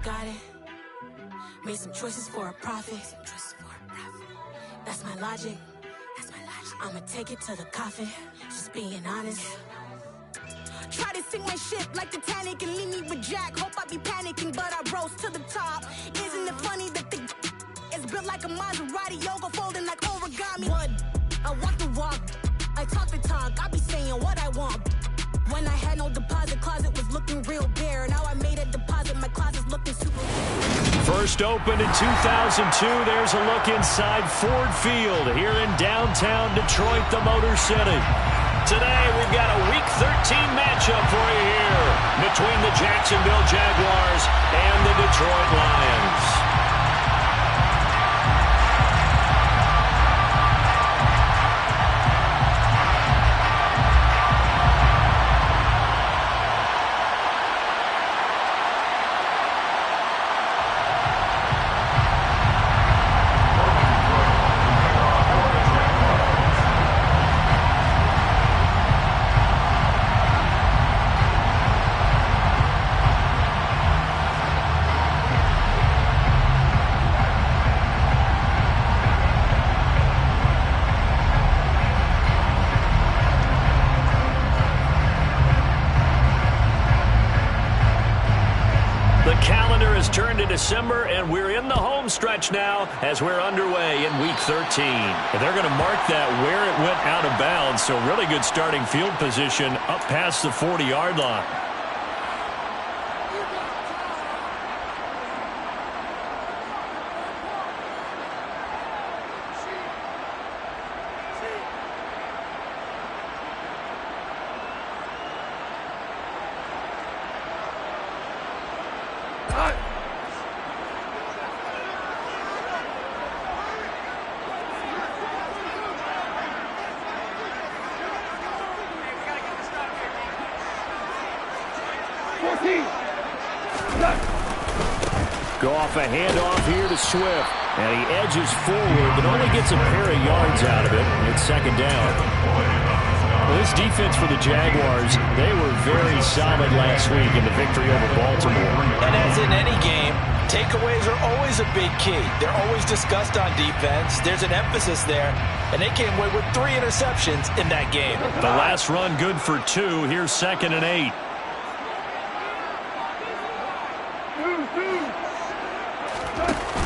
got it. Made some choices for a profit. That's my logic. I'ma take it to the coffin. Just being honest. Try to sing my ship like Titanic and leave me with Jack. Hope I be panicking, but I rose to the top. Isn't it funny that the is built like a Maserati, yoga folding like origami? What? I walk the walk, I talk the talk. I be saying what I want. When I had no deposit, closet was looking real bare. Now I made a deposit, my closet's looking super. First opened in 2002. There's a look inside Ford Field here in downtown Detroit, the Motor City. Today, we've got a Week 13 matchup for you here between the Jacksonville Jaguars and the Detroit Lions. Turned to December, and we're in the home stretch now as we're underway in Week 13. And they're going to mark that where it went out of bounds, so really good starting field position up past the 40-yard line. Go off a handoff here to Swift. And he edges forward, but only gets a pair of yards out of it. It's second down. Well, this defense for the Jaguars, they were very solid last week in the victory over Baltimore. And as in any game, takeaways are always a big key. They're always discussed on defense. There's an emphasis there. And they came away with 3 interceptions in that game. The last run good for 2. Here's 2nd and 8.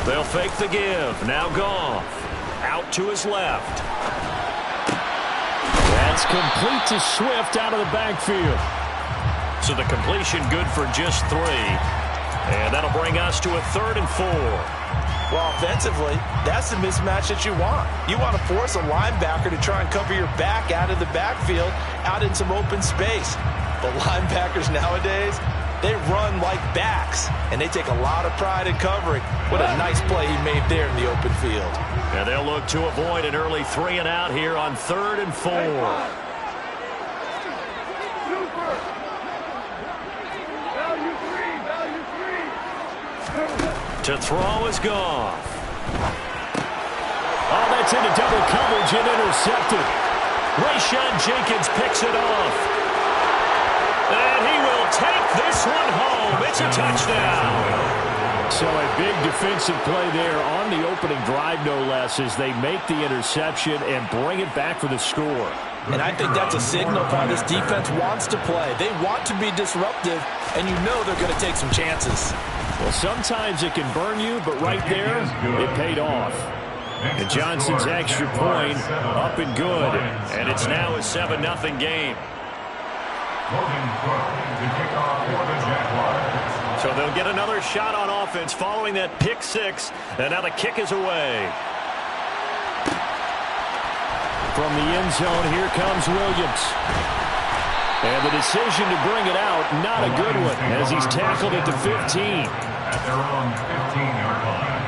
They'll fake the give. Now Goff. Out to his left. That's complete to Swift out of the backfield. So the completion good for just 3. And that'll bring us to a 3rd and 4. Well, offensively, that's the mismatch that you want. You want to force a linebacker to try and cover your back out of the backfield, out in some open space. But linebackers nowadays, they run like backs, and they take a lot of pride in covering. What a nice play he made there in the open field. And they'll look to avoid an early 3 and out here on 3rd and 4. To throw is Goff. Oh, that's into double coverage and intercepted. Rayshon Jenkins picks it off. And he will take this one home. It's a touchdown. So a big defensive play there on the opening drive, no less, as they make the interception and bring it back for the score. And I think that's a signal of how this defense wants to play. They want to be disruptive, and you know they're going to take some chances. Well, sometimes it can burn you, but right there, it paid off. And Johnson's extra point up and good. And it's now a 7-0 game. So they'll get another shot on offense following that pick 6. And now the kick is away. From the end zone, here comes Williams. And the decision to bring it out, not a good one, as he's tackled at the 15. At their own 15-yard line.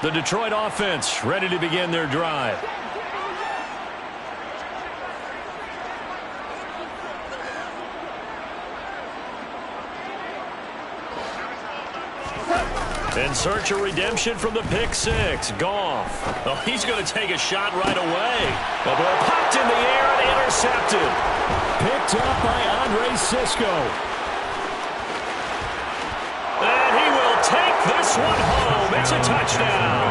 The Detroit offense ready to begin their drive. In search of redemption from the pick six. Goff. Oh, he's going to take a shot right away. The ball popped in the air and intercepted. Picked up by Andre Sisco. And he will take this one home. It's a touchdown.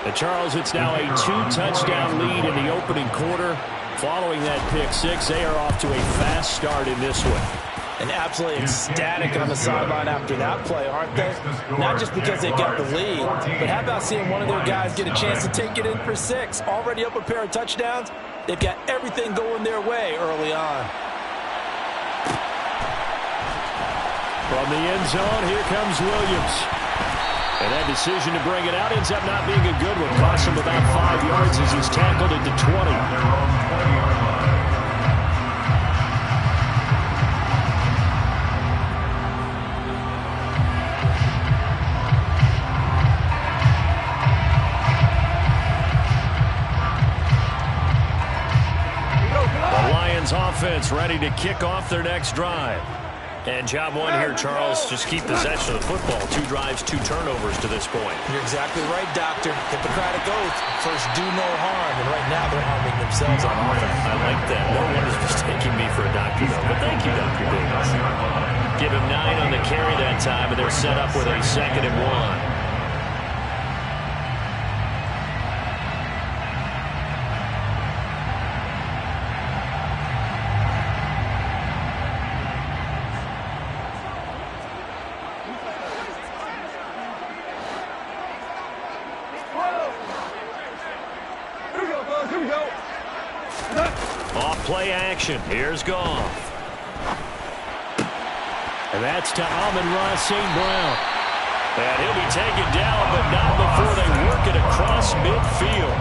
And Charles, it's now a 2-touchdown lead in the opening quarter. Following that pick six, they are off to a fast start in this one. And absolutely ecstatic on the sideline after that play, aren't they? Not just because they've got the lead, but how about seeing one of their guys get a chance to take it in for six? Already up a pair of touchdowns. They've got everything going their way early on. From the end zone, here comes Williams. And that decision to bring it out ends up not being a good one. Costs him about 5 yards as he's tackled at the 20. Offense ready to kick off their next drive. And job one here, Charles. Just keep possession of the football. 2 drives, 2 turnovers to this point. You're exactly right, Doctor. Hippocratic oath. First, do no harm. And right now, they're harming themselves on offense. I like that. No one is mistaking me for a doctor, though. But thank you, Dr. Davis. Give him 9 on the carry that time, and they're set up with a 2nd and 1. Play action. Here's Goff. And that's to Amon-Ra St. Brown. And he'll be taken down, but not before they work it across midfield.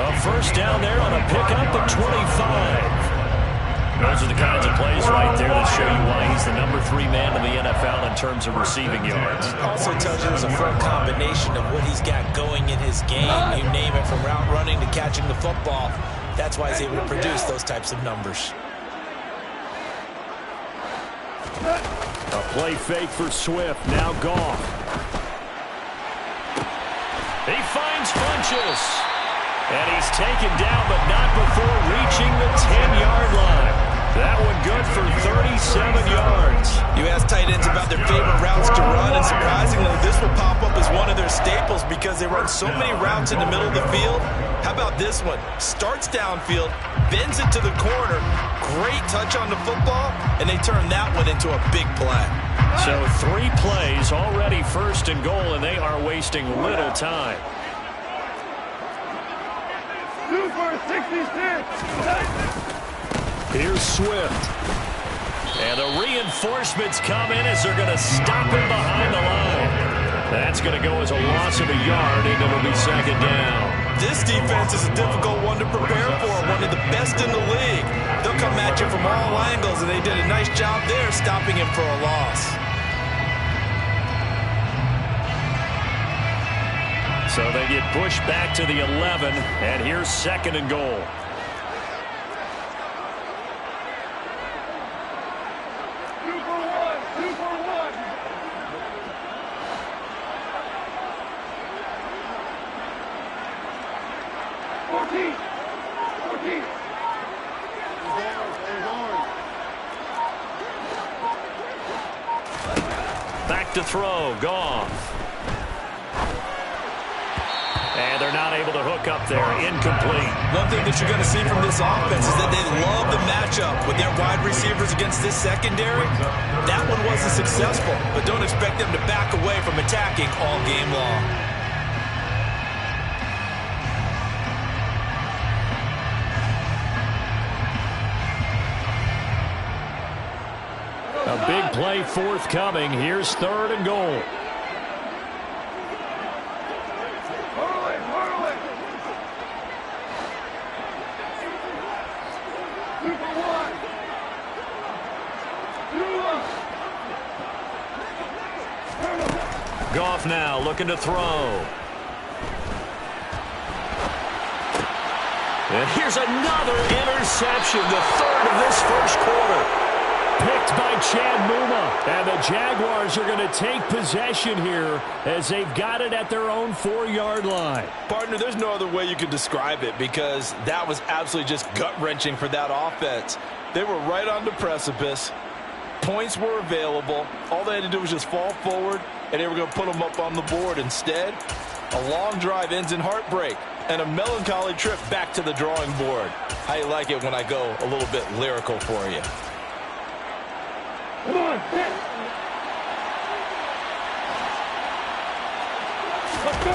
A first down there on a pickup at 25. Those are the kinds of plays right there that show you why he's the number 3 man in the NFL in terms of receiving yards. Also tells you there's a full combination of what he's got going in his game. You name it, from route running to catching the football. That's why he's able to produce those types of numbers. A play fake for Swift. Now Goff. He finds Funchess. And he's taken down, but not before reaching the 10-yard line. That one good for 37 yards. You ask tight ends about their favorite routes to run, and surprisingly, this will pop up as one of their staples because they run so many routes in the middle of the field. How about this one? Starts downfield, bends it to the corner, great touch on the football, and they turn that one into a big play. So 3 plays, already 1st and goal, and they are wasting little time. 2 for 66. Here's Swift. And the reinforcements come in as they're going to stop him behind the line. That's going to go as a loss of a yard, and it'll be 2nd down. This defense is a difficult one to prepare for, one of the best in the league. They'll come at you from all angles, and they did a nice job there stopping him for a loss. So they get pushed back to the 11, and here's 2nd and goal. Back to throw, Goff. And they're not able to hook up there, incomplete. One thing that you're going to see from this offense is that they love the matchup with their wide receivers against this secondary. That one wasn't successful, but don't expect them to back away from attacking all game long. A big play forthcoming. Here's 3rd and goal. Goff now looking to throw. And here's another interception, the 3rd of this 1st quarter. picked by Chad Muma. And the Jaguars are going to take possession here as they've got it at their own 4-yard line. Partner, there's no other way you can describe it because that was absolutely just gut-wrenching for that offense. They were right on the precipice. Points were available. All they had to do was just fall forward, and they were going to put them up on the board. Instead, a long drive ends in heartbreak and a melancholy trip back to the drawing board. How you like it when I go a little bit lyrical for you? Come on, hit. Let's go.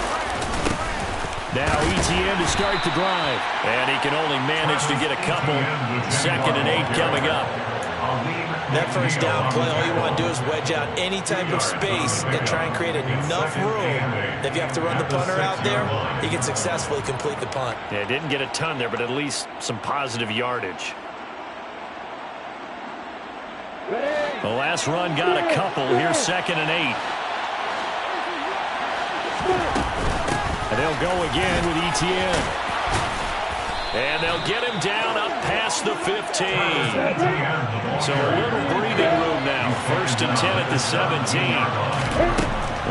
Now ETN to start the drive. And he can only manage to get a couple. 2nd and 8 coming up. That first down play, all you want to do is wedge out any type of space and try and create enough room that if you have to run the punter out there, he can successfully complete the punt. Yeah, didn't get a ton there, but at least some positive yardage. The last run got a couple. Here's 2nd and 8. And they'll go again with ETN. And they'll get him down up past the 15. So a little breathing room now. 1st and 10 at the 17.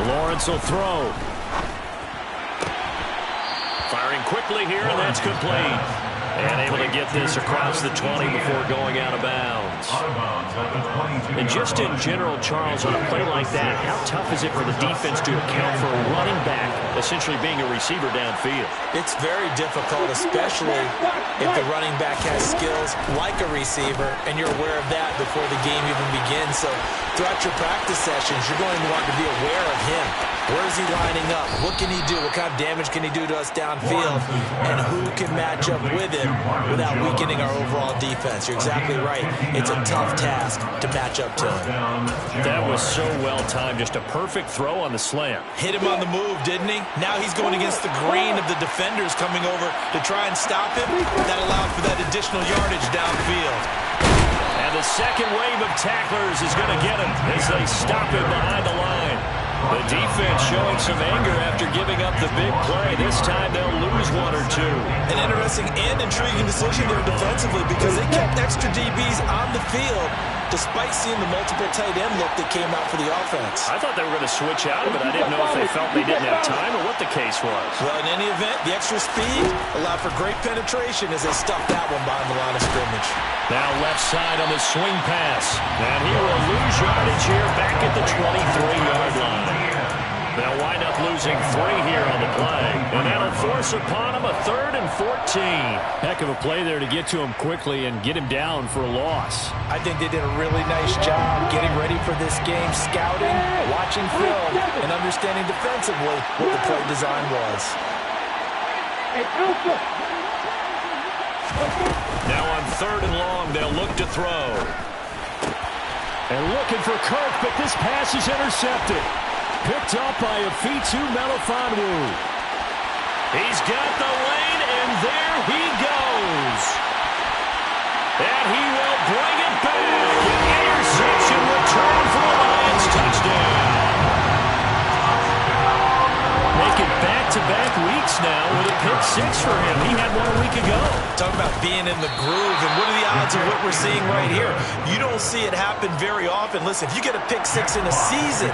Lawrence will throw. Firing quickly here, and that's complete. And able to get this across the 20 before going out of bounds. And just in general, Charles, on a play like that, how tough is it for the defense to account for a running back essentially being a receiver downfield? It's very difficult, especially if the running back has skills like a receiver, and you're aware of that before the game even begins. So throughout your practice sessions, you're going to want to be aware of him. Where is he lining up? What can he do? What kind of damage can he do to us downfield? And who can match up with him without weakening our overall defense? You're exactly right. It's a tough task to match up to him. That was so well timed. Just a perfect throw on the slant. Hit him on the move, didn't he? Now he's going against the grain of the defenders coming over to try and stop him. That allowed for that additional yardage downfield. And the second wave of tacklers is going to get him as they stop him behind the line. The defense showing some anger after giving up the big play. This time they'll lose one or two. An interesting and intriguing decision there defensively because they kept extra DBs on the field despite seeing the multiple tight end look that came out for the offense. I thought they were going to switch out of it. I didn't know if they felt they didn't have time or what the case was. Well, in any event, the extra speed allowed for great penetration as they stuffed that one behind the line of scrimmage. Now left side on the swing pass. And he will lose yardage here back at the 23-yard line. They'll wind up losing 3 here on the play. And that'll force upon him a 3rd and 14. Heck of a play there to get to him quickly and get him down for a loss. I think they did a really nice job getting ready for this game, scouting, watching film, and understanding defensively what the play design was. Now on 3rd and long, they'll look to throw. And looking for Kirk, but this pass is intercepted. Picked up by Afitu Melifonwu. He's got the lane, and there he goes. And he will bring it back. An interception return for the Lions. Touchdown. Making back-to-back weeks now with a pick 6 for him. He had one a week ago. Talk about being in the groove, and what are the odds of what we're seeing right here? You don't see it happen very often. Listen, if you get a pick 6 in a season,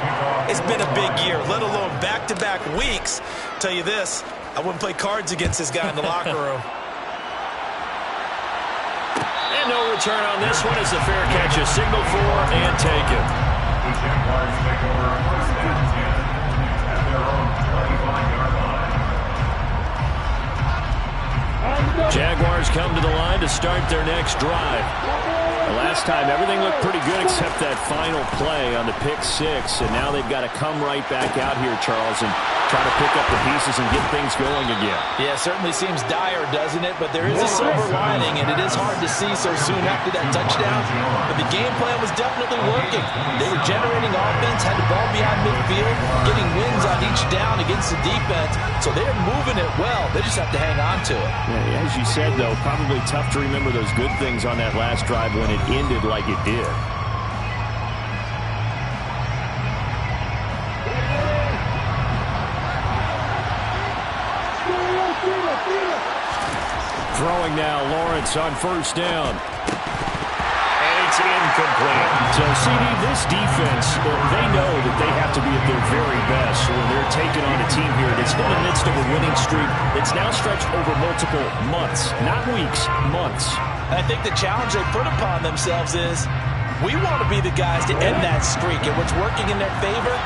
it's been a big year, let alone back-to-back weeks. Tell you this, I wouldn't play cards against this guy in the locker room. And no return on this one as the fair catch is signaled for and taken. The Jaguars take over 1st and 10 at their own 25-yard line. Jaguars come to the line to start their next drive. The last time, everything looked pretty good except that final play on the pick 6, and now they've got to come right back out here, Charles, and try to pick up the pieces and get things going again. Yeah, certainly seems dire, doesn't it? But there is a silver lining, and it is hard to see so soon after that touchdown. But the game plan was definitely working. They were generating offense, had the ball behind midfield, getting wins on each down against the defense. So they're moving it well. They just have to hang on to it. Yeah, as you said, though, probably tough to remember those good things on that last drive when it ended like it did. Throwing now, Lawrence on 1st down. And he It's incomplete. So, CD, this defense, they know that they have to be at their very best when they're taking on a team here that's in the midst of a winning streak that's now stretched over multiple months, not weeks, months. I think the challenge they put upon themselves is we want to be the guys to end that streak, and what's working in their favor,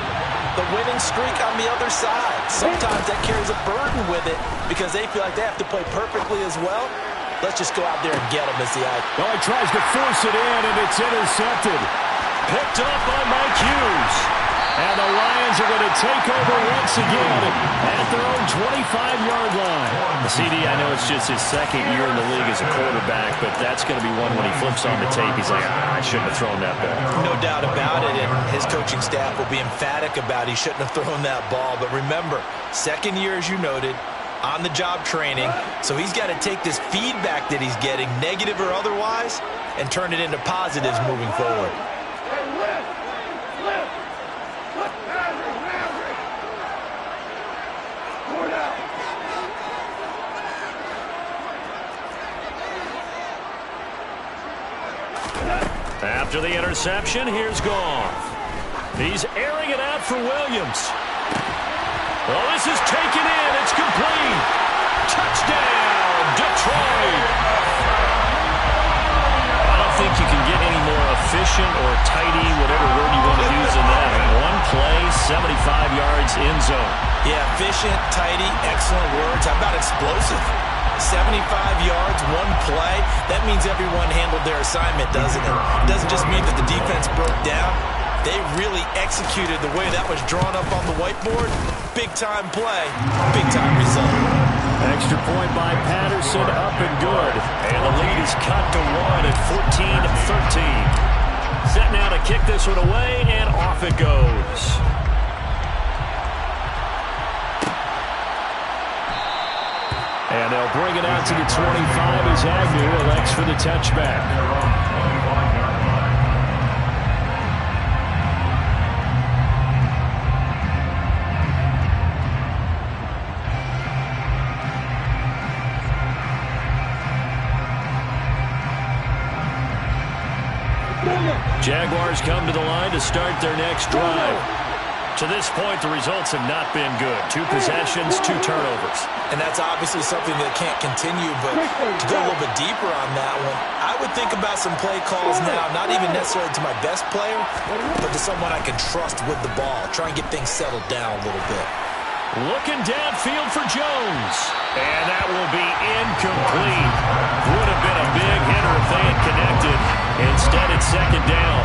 the winning streak on the other side. Sometimes that carries a burden with it because they feel like they have to play perfectly as well. Let's just go out there and get them as the eye. Oh, he tries to force it in, and it's intercepted. Picked up by Mike Hughes. And the Lions are going to take over once again at their own 25-yard line. The CD, I know it's just his second year in the league as a quarterback, but that's going to be one when he flips on the tape. He's like, I shouldn't have thrown that ball. No doubt about it, and his coaching staff will be emphatic about he shouldn't have thrown that ball. But remember, second year, as you noted, on-the-job training, so he's got to take this feedback that he's getting, negative or otherwise, and turn it into positives moving forward. After the interception, here's Goff. He's airing it out for Williams. Well, this is taken in. It's complete. Touchdown, Detroit. I don't think you can get any more efficient or tidy, whatever word you want to use in that. One play, 75 yards in zone. Yeah, efficient, tidy, excellent words. How about explosive? 75 yards, one play. That means everyone handled their assignment, doesn't it? It doesn't just mean that the defense broke down. They really executed the way that was drawn up on the whiteboard. Big-time play, big-time result. Extra point by Patterson, up and good. And the lead is cut to 1 at 14-13. Set now to kick this one away, and off it goes. And they'll bring it out to the 25 as Agnew elects for the touchback. Jaguars come to the line to start their next drive. To this point, the results have not been good. 2 possessions, 2 turnovers. And that's obviously something that can't continue, but to go a little bit deeper on that one, I would think about some play calls now, not even necessarily to my best player, but to someone I can trust with the ball. Try and get things settled down a little bit. Looking downfield for Jones. And that will be incomplete. Would have been a big hitter if they had connected. Instead, it's second down.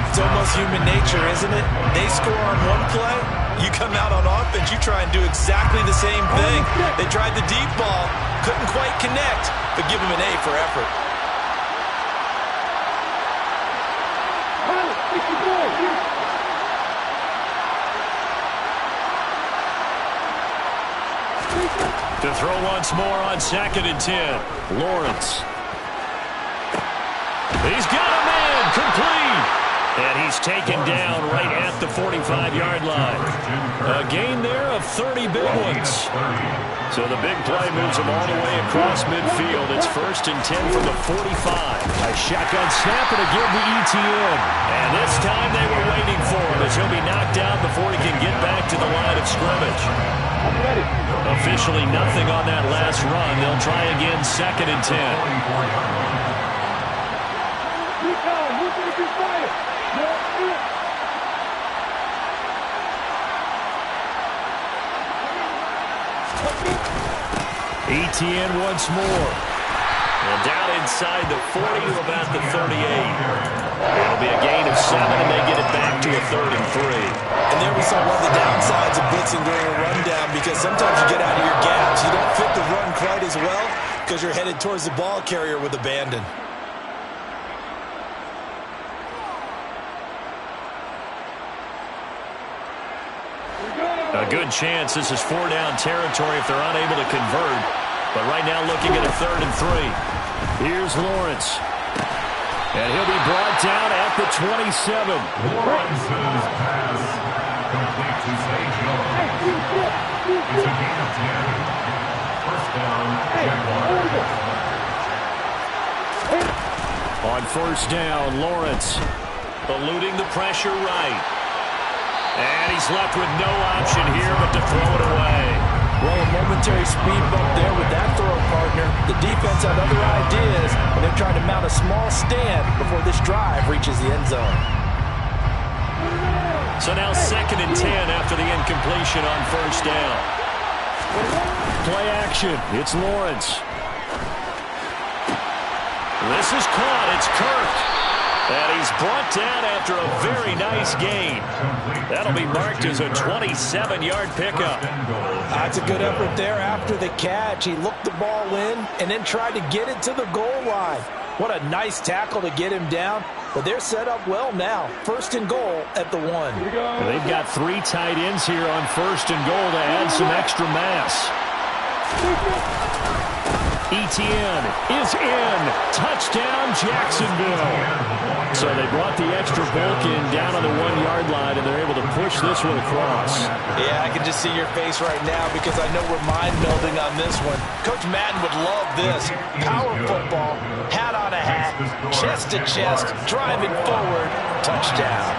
It's almost human nature, isn't it? They score on one play, you come out on offense, you try and do exactly the same thing. They tried the deep ball, couldn't quite connect, but give them an A for effort. To throw once more on 2nd and 10. Lawrence. He's got a man, complete. And he's taken down right at the 45-yard line. A gain there of 30 big ones. So the big play moves him all the way across midfield. It's 1st and 10 from the 45. A shotgun snap and a give to ETN. And this time they were waiting for him as he'll be knocked down before he can get back to the line of scrimmage. Officially nothing on that last run. They'll try again 2nd and 10. ETN once more. And down inside the 40 to about the 38. It'll be a gain of 7, and they get it back to a 3rd and 3. And there we saw one of the downsides of blitzing during a rundown, because sometimes you get out of your gaps. You don't fit the run quite as well because you're headed towards the ball carrier with abandon. A good chance this is 4-down territory if they're unable to convert. But right now looking at a 3rd and 3. Here's Lawrence. And he'll be brought down at the 27. Lawrence's pass complete to Zay Jones. It's a gain of 10. 1st down, Jaguars. On first down, Lawrence. Eluding the pressure right. And he's left with no option here but to throw it away. Well, a momentary speed bump there with that throw, partner. The defense had other ideas, and they're trying to mount a small stand before this drive reaches the end zone. So now 2nd and 10 after the incompletion on first down. Play action. It's Lawrence. This is caught. It's Kirk. And he's brought down after a very nice gain. That'll be marked as a 27-yard pickup. That's a good effort there after the catch. He looked the ball in and then tried to get it to the goal line. What a nice tackle to get him down. But they're set up well now. 1st and goal at the 1. They've got 3 tight ends here on 1st and goal to add some extra mass. Etienne is in. Touchdown, Jacksonville. So they brought the extra bulk in down on the 1-yard line, and they're able to push this one across. Yeah, I can just see your face right now because I know we're mind-melding on this one. Coach Madden would love this. Power football, hat on a hat, chest to chest, driving forward, touchdown.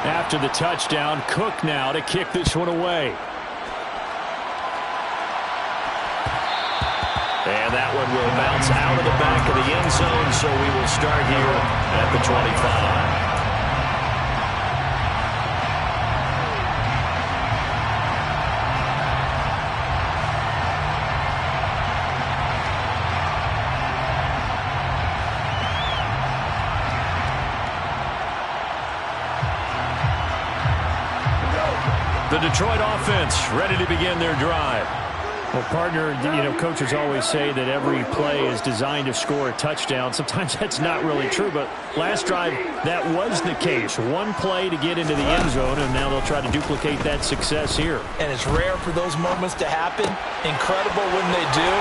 After the touchdown, Cook now to kick this one away. And that one will bounce out of the back of the end zone, so we will start here at the 25. The Detroit offense ready to begin their drive. Well, partner, coaches always say that every play is designed to score a touchdown. Sometimes that's not really true, but last drive, that was the case. One play to get into the end zone, and now they'll try to duplicate that success here. And it's rare for those moments to happen. Incredible when they do.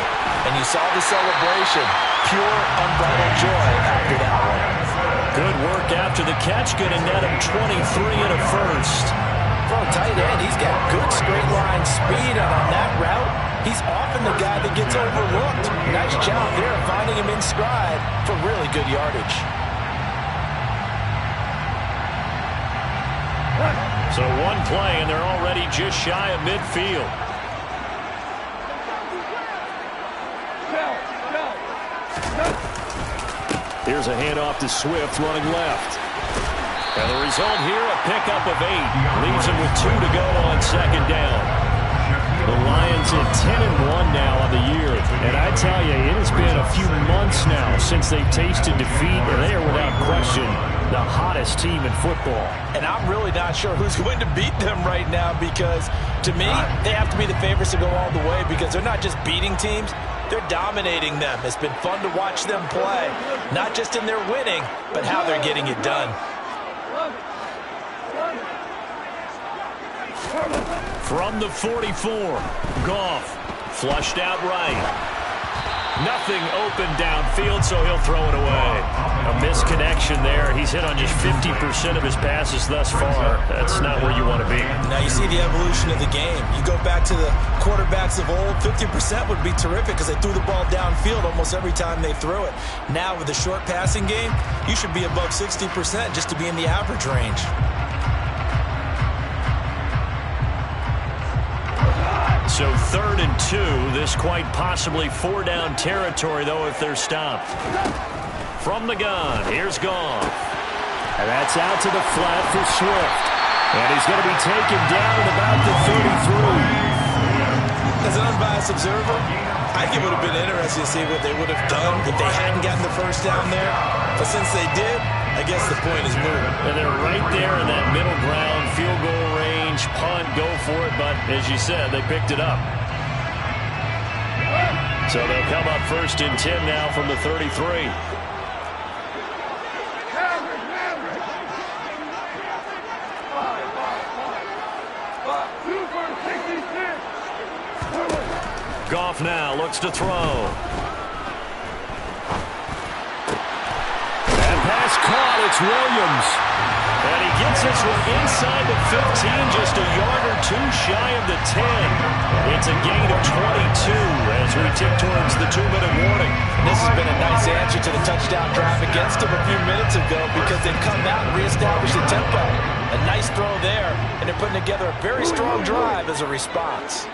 And you saw the celebration. Pure, unbridled joy after that one. Good work after the catch. Going to net him 23 and a first. For a tight end, he's got good straight line speed, and on that route, he's often the guy that gets overlooked. Nice job there finding him in stride for really good yardage. So one play, and they're already just shy of midfield. Here's a handoff to Swift running left. And the result here, a pickup of 8. Leaves him with 2 to go on 2nd down. The Lions at 10-1 now on the year. And I tell you, it has been a few months now since they've tasted defeat, and they are without question the hottest team in football. And I'm really not sure who's going to beat them right now because, to me, they have to be the favorites to go all the way because they're not just beating teams, they're dominating them. It's been fun to watch them play, not just in their winning, but how they're getting it done. From the 44, Goff flushed out right. Nothing open downfield, so he'll throw it away. A misconnection there. He's hit on just 50% of his passes thus far. That's not where you want to be. Now you see the evolution of the game. You go back to the quarterbacks of old, 50% would be terrific because they threw the ball downfield almost every time they threw it. Now with the short passing game, you should be above 60% just to be in the average range. So 3rd and 2. This quite possibly 4-down territory, though, if they're stopped. From the gun, here's Goff. And that's out to the flat for Swift. And he's going to be taken down at about the 33. As an unbiased observer, I think it would have been interesting to see what they would have done if they hadn't gotten the first down there. But since they did, I guess the point is moved. And they're right there in that middle ground, field goal range, punt, go for it. But as you said, they picked it up. So they'll come up 1st and 10 now from the 33. Goff now looks to throw. That pass caught. It's Williams. And he gets this one inside the 15, just a yard or two shy of the 10. It's a gain of 22 as we tick towards the 2-minute warning. This has been a nice answer to the touchdown drive against them a few minutes ago because they've come out and reestablished the tempo. A nice throw there, and they're putting together a very strong drive as a response.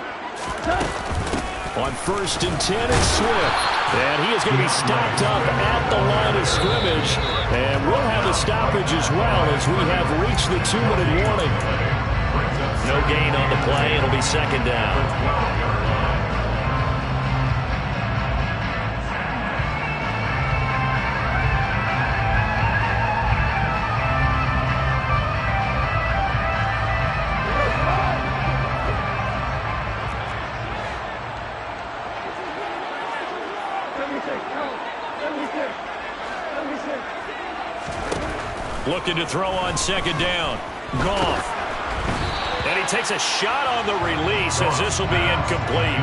On 1st and 10, it's Swift. And he is going to be stopped up at the line of scrimmage. And we'll have a stoppage as well as we have reached the 2-minute warning. No gain on the play. It'll be 2nd down. Looking to throw on 2nd down. Goff. And he takes a shot on the release as this will be incomplete.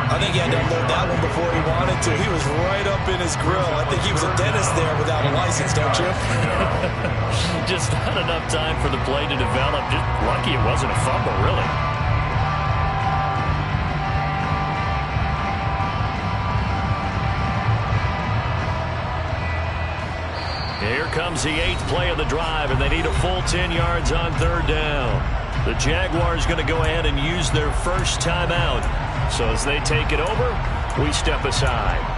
I think he had to unload that one before he wanted to. He was right up in his grill. I think he was a dentist there without a license, don't you? Just not enough time for the play to develop. Just lucky it wasn't a fumble, really. Here comes the 8th play of the drive, and they need a full 10 yards on 3rd down. The Jaguars going to go ahead and use their first timeout. So as they take it over, we step aside.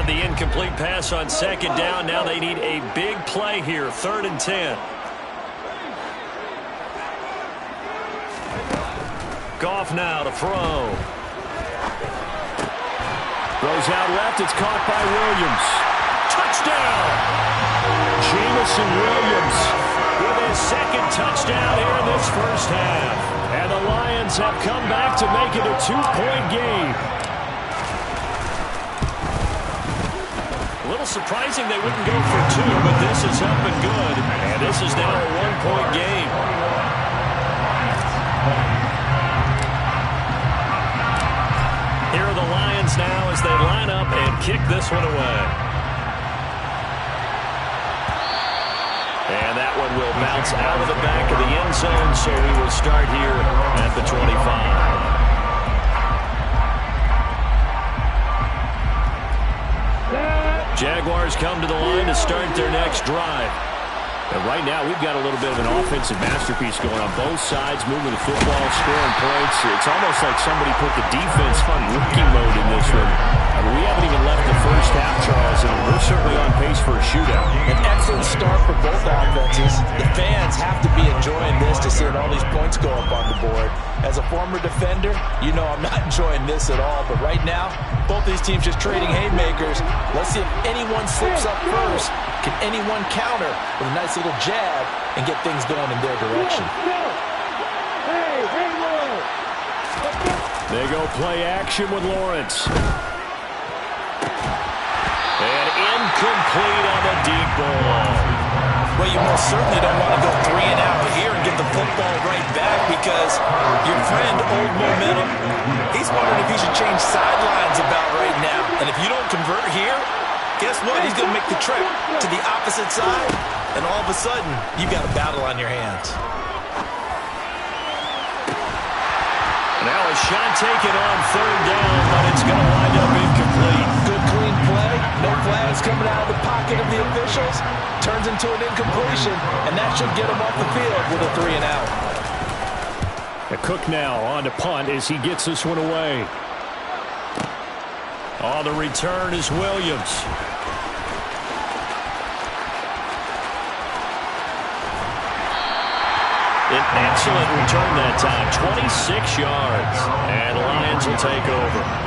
Incomplete pass on 2nd down. Now they need a big play here. 3rd and 10. Goff now to throw. Throws out left. It's caught by Williams. Touchdown! Jamison Williams with his 2nd touchdown here in this first half. And the Lions have come back to make it a 2-point game. A little surprising they wouldn't go for 2, but this is up and good. And this is now a 1-point game. Here are the Lions now as they line up and kick this one away. And that one will bounce out of the back of the end zone, so we will start here at the 25. Jaguars come to the line to start their next drive. And right now, we've got a little bit of an offensive masterpiece going on both sides, moving the football, scoring points. It's almost like somebody put the defense on rookie mode in this one. I mean, we haven't even left the first half, Charles, and we're certainly on pace for a shootout. An excellent start for both offenses. The fans have to be enjoying this to see all these points go up on the board. As a former defender, you know I'm not enjoying this at all. But right now, both these teams just trading haymakers. Let's see if anyone slips up first. Can anyone counter with a nice little jab and get things going in their direction? They go play action with Lawrence. And incomplete on the deep ball. Well, you most certainly don't want to go 3 and out here and get the football right back because your friend, Old Momentum, he's wondering if he should change sidelines about right now. And if you don't convert here, guess what? He's going to make the trip to the opposite side, and all of a sudden, you've got a battle on your hands. Now a shot taken on 3rd down, but it's going to wind up incomplete. Good, clean play. No flags coming out of the pocket of the officials. Turns into an incompletion, and that should get him off the field with a 3 and out. Cook now on to punt as he gets this one away. On the return is Williams. An excellent return that time, 26 yards. And the Lions will take over.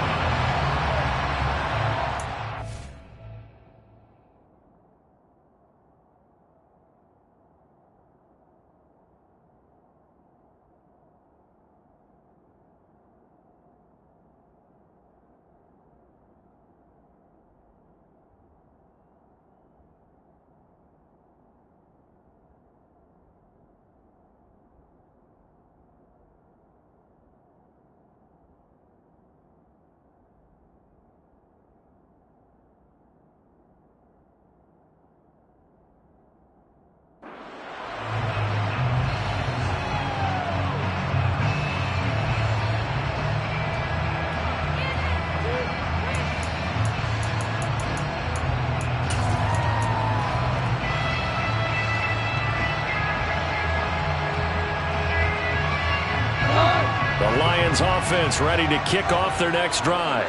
Lions offense ready to kick off their next drive.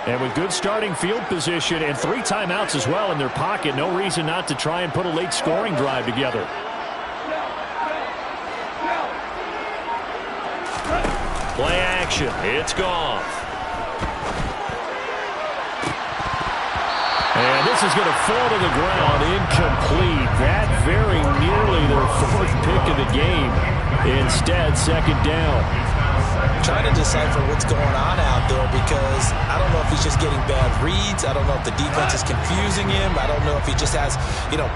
And with good starting field position and 3 timeouts as well in their pocket, no reason not to try and put a late scoring drive together. Play action. It's Goff. And this is going to fall to the ground, incomplete. That very nearly their 4th pick of the game. Instead, 2nd down. Trying to decipher what's going on out there because I don't know if he's just getting bad reads. I don't know if the defense is confusing him. I don't know if he just has,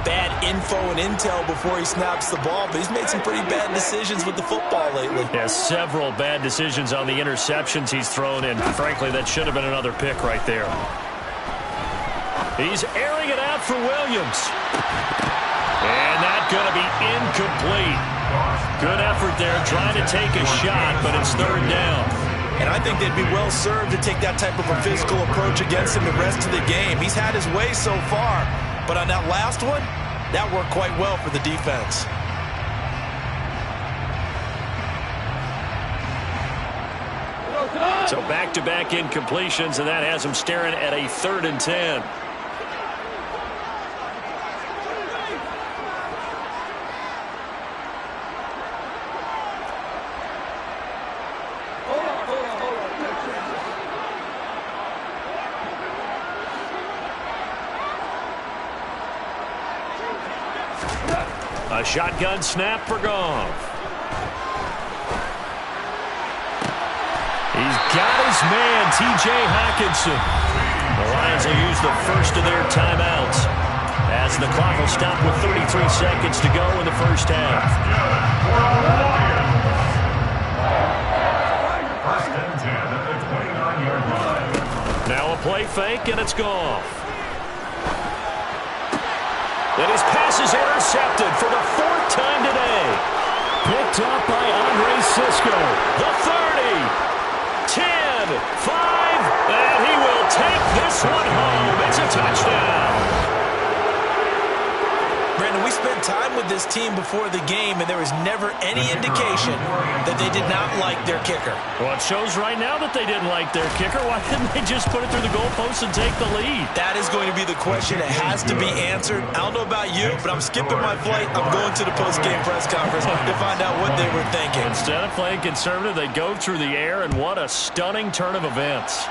bad info and intel before he snaps the ball. But he's made some pretty bad decisions with the football lately. Yeah, several bad decisions on the interceptions he's thrown, and frankly, that should have been another pick right there. He's airing it out for Williams. And that's going to be incomplete. Good effort there, trying to take a shot, but it's 3rd down. And I think they'd be well served to take that type of a physical approach against him the rest of the game. He's had his way so far, but on that last one, that worked quite well for the defense. So back-to-back incompletions, and that has him staring at a 3rd and 10. A shotgun snap for Goff. He's got his man, T.J. Hockenson. The Lions will use the first of their timeouts as the clock will stop with 33 seconds to go in the first half. First and 10 at the 29-yard line. Now a play fake, and it's Goff. And his pass is intercepted for the 4th time today. Picked up by Andre Cisco. The 30, 10, 5, and he will take this one home. It's a touchdown. Brandon, we spent time with this team before the game, and there was never any indication that they did not like their kicker. Well, it shows right now that they didn't like their kicker. Why didn't they just put it through the goalpost and take the lead? That is going to be the question that has to be answered. I don't know about you, but I'm skipping my flight. I'm going to the post-game press conference to find out what they were thinking. Instead of playing conservative, they go through the air, and what a stunning turn of events.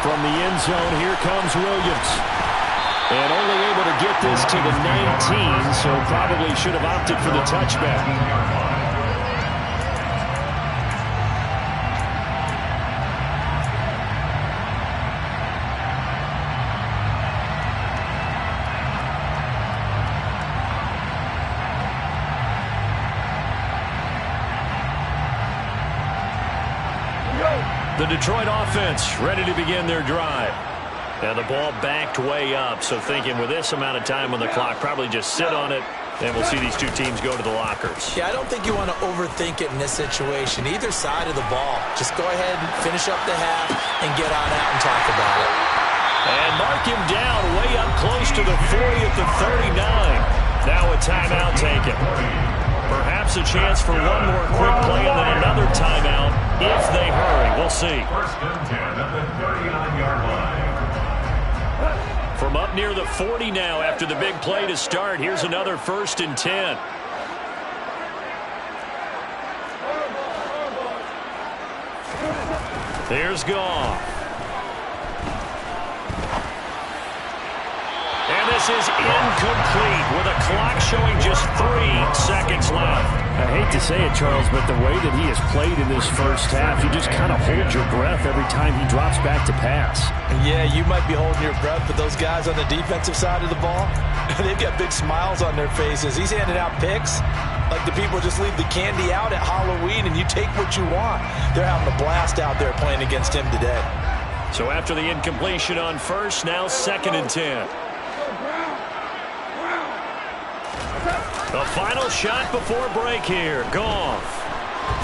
From the end zone, here comes Williams. And only able to get this to the 19, so probably should have opted for the touchback. The Detroit offense ready to begin their drive. And the ball backed way up, so thinking with this amount of time on the clock, probably just sit on it, and we'll see these two teams go to the lockers. Yeah, I don't think you want to overthink it in this situation. Either side of the ball. Just go ahead and finish up the half and get on out and talk about it. And mark him down way up close to the 40 at the 39. Now a timeout taken. Perhaps a chance for one more quick play and then another timeout if they hurry. We'll see. First and 10 at the 39-yard line. From up near the 40 now after the big play to start. Here's another 1st and 10. Here's Goff. And this is incomplete with a clock showing just 3 seconds left. I hate to say it, Charles, but the way that he has played in this first half, you just kind of hold your breath every time he drops back to pass. Yeah, you might be holding your breath, but those guys on the defensive side of the ball, they've got big smiles on their faces. He's handing out picks like the people just leave the candy out at Halloween and you take what you want. They're having a blast out there playing against him today. So after the incompletion on first, now 2nd and 10. The final shot before break here. Goff.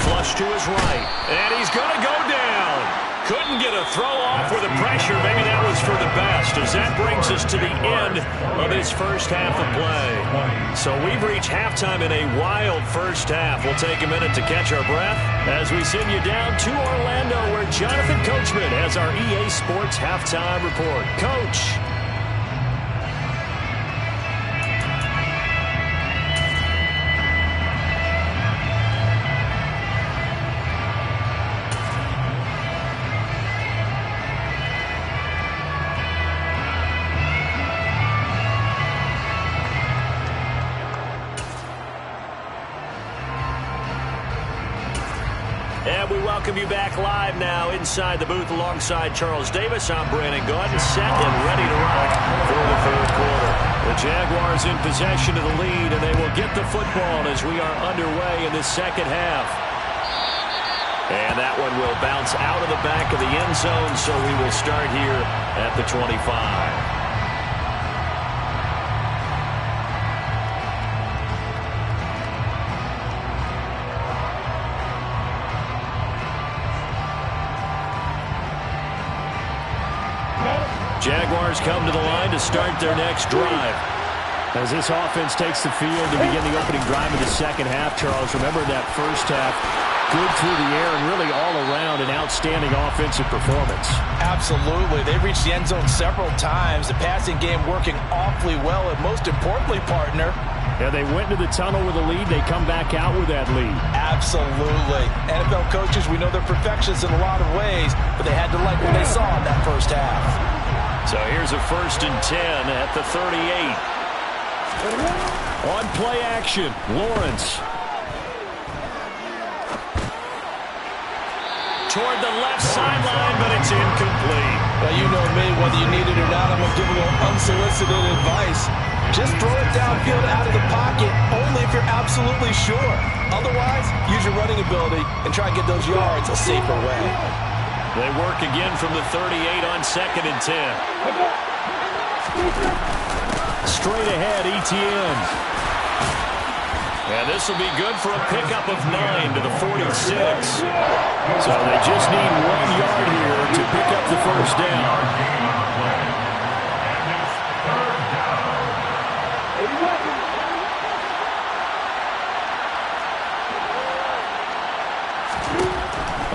Flush to his right. And he's going to go down. Couldn't get a throw off with the pressure. Maybe that was for the best, as that brings us to the end of this first half of play. So we've reached halftime in a wild first half. We'll take a minute to catch our breath as we send you down to Orlando, where Jonathan Coachman has our EA Sports halftime report. Coach. And we welcome you back live now inside the booth alongside Charles Davis. I'm Brandon Gaudin, set and ready to rock for the third quarter. The Jaguars in possession of the lead, and they will get the football as we are underway in the second half. And that one will bounce out of the back of the end zone, so we will start here at the 25. Jaguars come to the line to start their next drive. As this offense takes the field to begin the opening drive of the second half, Charles, remember that first half, good through the air and really all around an outstanding offensive performance. Absolutely. They reached the end zone several times. The passing game working awfully well, and most importantly, partner, yeah, they went to the tunnel with a lead. They come back out with that lead. Absolutely. NFL coaches, we know they're perfectionists in a lot of ways, but they had to like what they saw in that first half. So here's a 1st and 10 at the 38. On play action, Lawrence. Toward the left sideline, but it's incomplete. Well, you know me, whether you need it or not, I'm going to give a little unsolicited advice. Just throw it downfield out of the pocket, only if you're absolutely sure. Otherwise, use your running ability and try and get those yards a safer way. They work again from the 38 on 2nd and 10. Straight ahead, ETN. And this will be good for a pickup of 9 to the 46. So they just need 1 yard here to pick up the first down.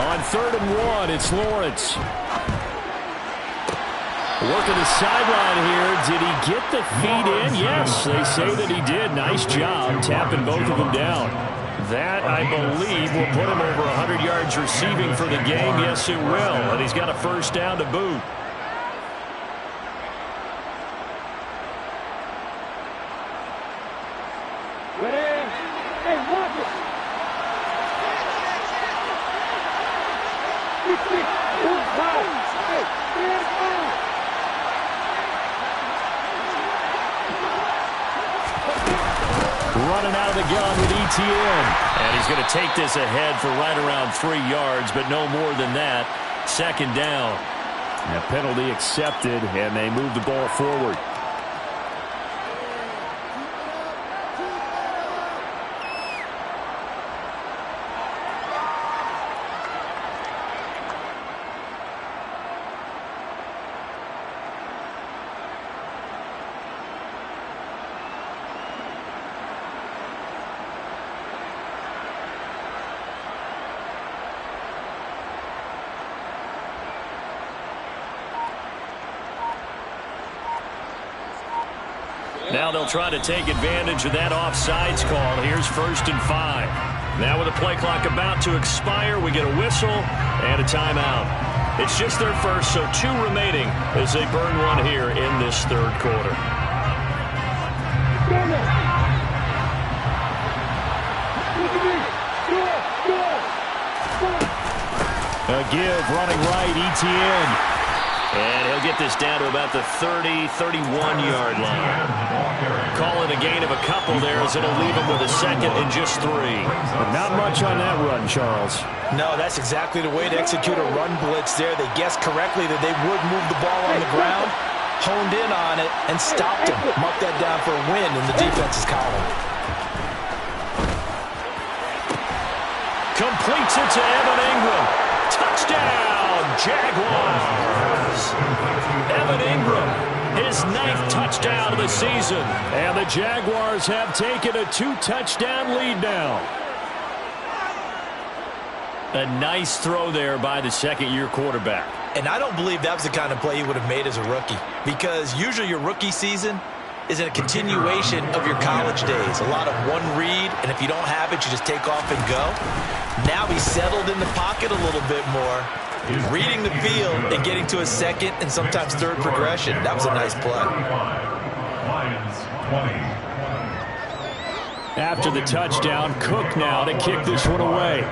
On 3rd and 1, it's Lawrence. Working the sideline here. Did he get the feet in? Yes, they say that he did. Nice job tapping both of them down. That, I believe, will put him over 100 yards receiving for the game. Yes, it will. And he's got a first down to boot. Running out of the gun with ETN. And he's going to take this ahead for right around 3 yards, but no more than that. 2nd down. A penalty accepted, and they move the ball forward. Now they'll try to take advantage of that offsides call. Here's 1st and 5. Now with the play clock about to expire, we get a whistle and a timeout. It's just their first, so 2 remaining as they burn one here in this third quarter. A give, running right, ETN. And he'll get this down to about the 30, 31-yard line. Call it a gain of a couple there as it'll leave him with a 2nd and just 3. But not much on that run, Charles. No, that's exactly the way to execute a run blitz there. They guessed correctly that they would move the ball on the ground, honed in on it, and stopped him. Mark that down for a win in the defense's column. Completes it to Evan Ingram. Touchdown, Jaguars. Evan Ingram, his 9th touchdown of the season. And the Jaguars have taken a 2-touchdown lead now. A nice throw there by the second-year quarterback. And I don't believe that was the kind of play he would have made as a rookie, because usually your rookie season is a continuation of your college days. A lot of one read, and if you don't have it, you just take off and go. Now he's settled in the pocket a little bit more, reading the field and getting to a second and sometimes third progression. That was a nice play. Lions 20. After the touchdown, Cook now to kick this one away.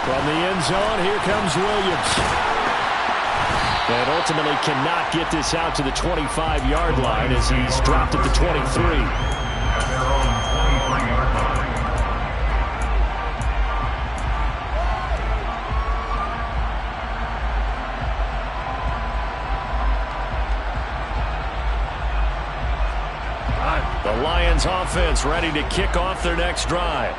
From the end zone, here comes Williams. And ultimately cannot get this out to the 25-yard line as he's dropped at the 23. At their own 23-yard line. The Lions offense ready to kick off their next drive.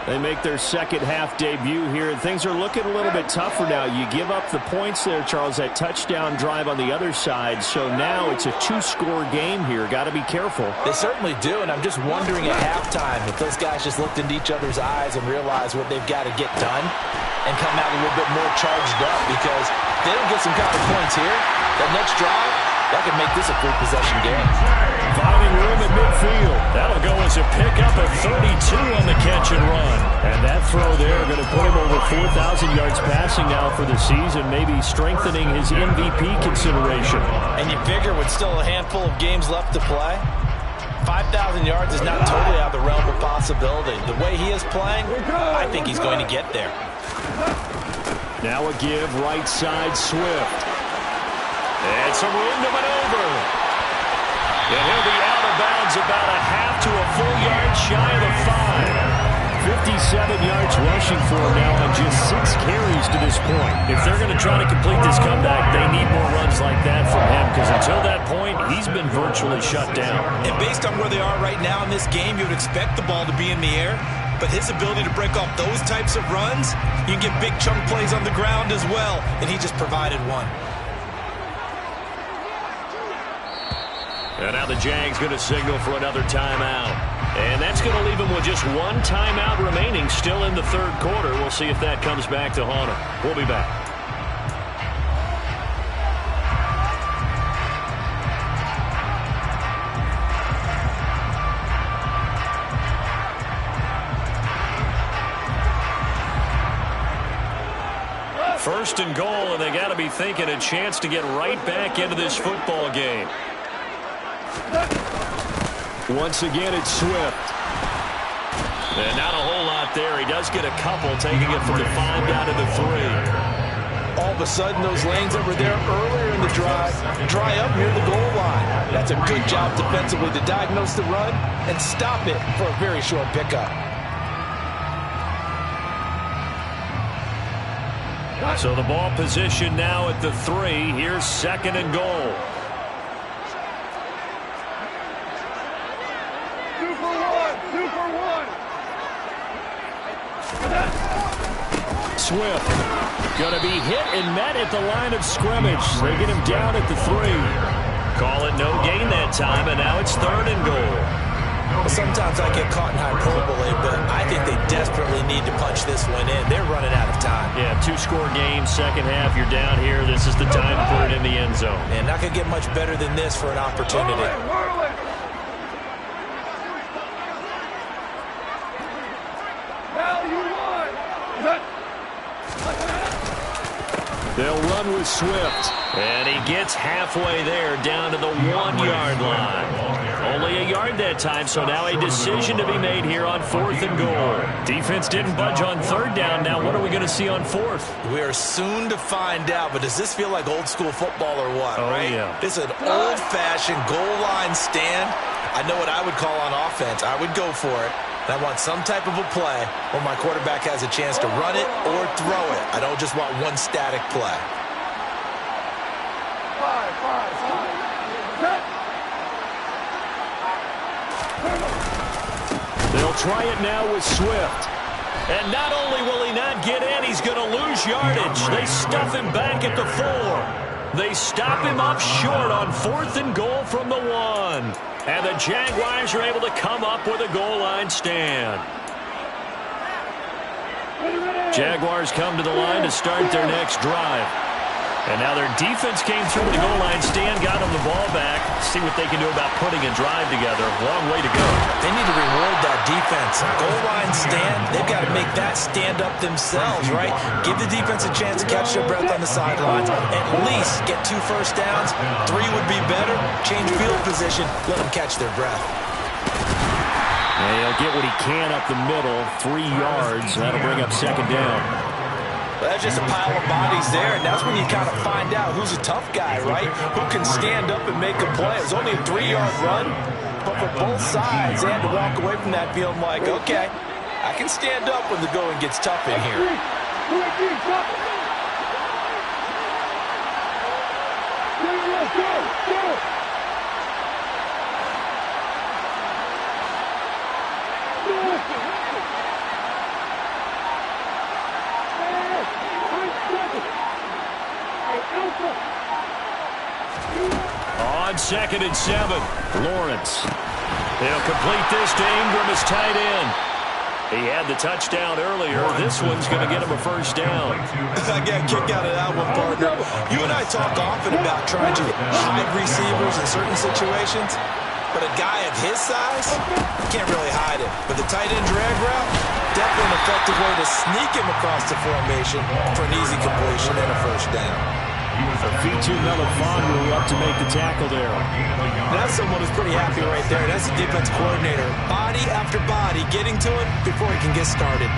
They make their second-half debut here, and things are looking a little bit tougher now. You give up the points there, Charles, that touchdown drive on the other side. So now it's a 2-score game here. Got to be careful. They certainly do, and I'm just wondering at halftime if those guys just looked into each other's eyes and realized what they've got to get done and come out a little bit more charged up, because if they don't get some kind of points here, that next drive, that could make this a 3-possession game. Finding room at midfield. That'll go as a pickup of 32 on the catch and run. And that throw there going to put him over 4,000 yards passing now for the season, maybe strengthening his MVP consideration. And you figure with still a handful of games left to play, 5,000 yards is not totally out of the realm of possibility. The way he is playing, I think he's going to get there. Now a give right side Swift. And some room to maneuver. And he'll be out of bounds about a half to a full yard shy of the 5. 57 yards rushing for him now on just 6 carries to this point. If they're going to try to complete this comeback, they need more runs like that from him, because until that point, he's been virtually shut down. And based on where they are right now in this game, you would expect the ball to be in the air. But his ability to break off those types of runs, you can get big chunk plays on the ground as well, and he just provided one. And now the Jags going to signal for another timeout. And that's going to leave him with just one timeout remaining still in the third quarter. We'll see if that comes back to haunt him. We'll be back. First and goal, and they got to be thinking a chance to get right back into this football game. Once again, it's Swift. And not a whole lot there. He does get a couple, taking it from the 5 down to the 3. All of a sudden, those lanes that were there earlier in the drive dry up near the goal line. That's a good job defensively to diagnose the run and stop it for a very short pickup. So the ball position now at the 3. Here's second and goal. Swift going to be hit and met at the line of scrimmage. They get him down at the 3. Call it no gain that time, and now it's third and goal. Well, sometimes I get caught in hyperbole, but I think they desperately need to punch this one in. They're running out of time. Yeah, 2-score game, second half, you're down here. This is the time to put it in the end zone. And not going to get much better than this for an opportunity. They'll run with Swift. And he gets halfway there, down to the 1-yard line. Only a yard that time, so now a decision to be made here on 4th and goal. Defense didn't budge on 3rd down. Now what are we going to see on 4th? We are soon to find out, but does this feel like old school football or what, right? Yeah. This is an old-fashioned goal line stand. I know what I would call on offense. I would go for it. And I want some type of a play where my quarterback has a chance to run it or throw it. I don't just want one static play. They'll try it now with Swift. And not only will he not get in, he's going to lose yardage. They stuff him back at the 4. They stop him up short on 4th and goal from the 1. And the Jaguars are able to come up with a goal line stand. Jaguars come to the line to start their next drive. And now their defense came through the goal line stand, got them the ball back. See what they can do about putting a drive together. Long way to go. They need to reward that defense. Goal line stand, they've got to make that stand up themselves, right? Give the defense a chance to catch their breath on the sidelines. At least get 2 first downs. 3 would be better. Change field position. Let them catch their breath. And he'll get what he can up the middle. 3 yards. That'll bring up 2nd down. That's just a pile of bodies there, and that's when you kind of find out who's a tough guy, right? Who can stand up and make a play. It was only a 3-yard run, but for both sides, they had to walk away from that feeling like, okay, I can stand up when the going gets tough in here. On 2nd and 7, Lawrence. They'll complete this to Ingram as tight end. He had the touchdown earlier. This one's going to get him a first down. I got a kick out of that one, partner. You and I talk often about trying to hide receivers in certain situations, but a guy of his size, you can't really hide him. But the tight end drag route, definitely an effective way to sneak him across the formation for an easy completion and a first down. Fitu Melifonwu up to make the tackle there. That's someone who's pretty happy right there. That's the defense coordinator. Body after body getting to him before he can get started.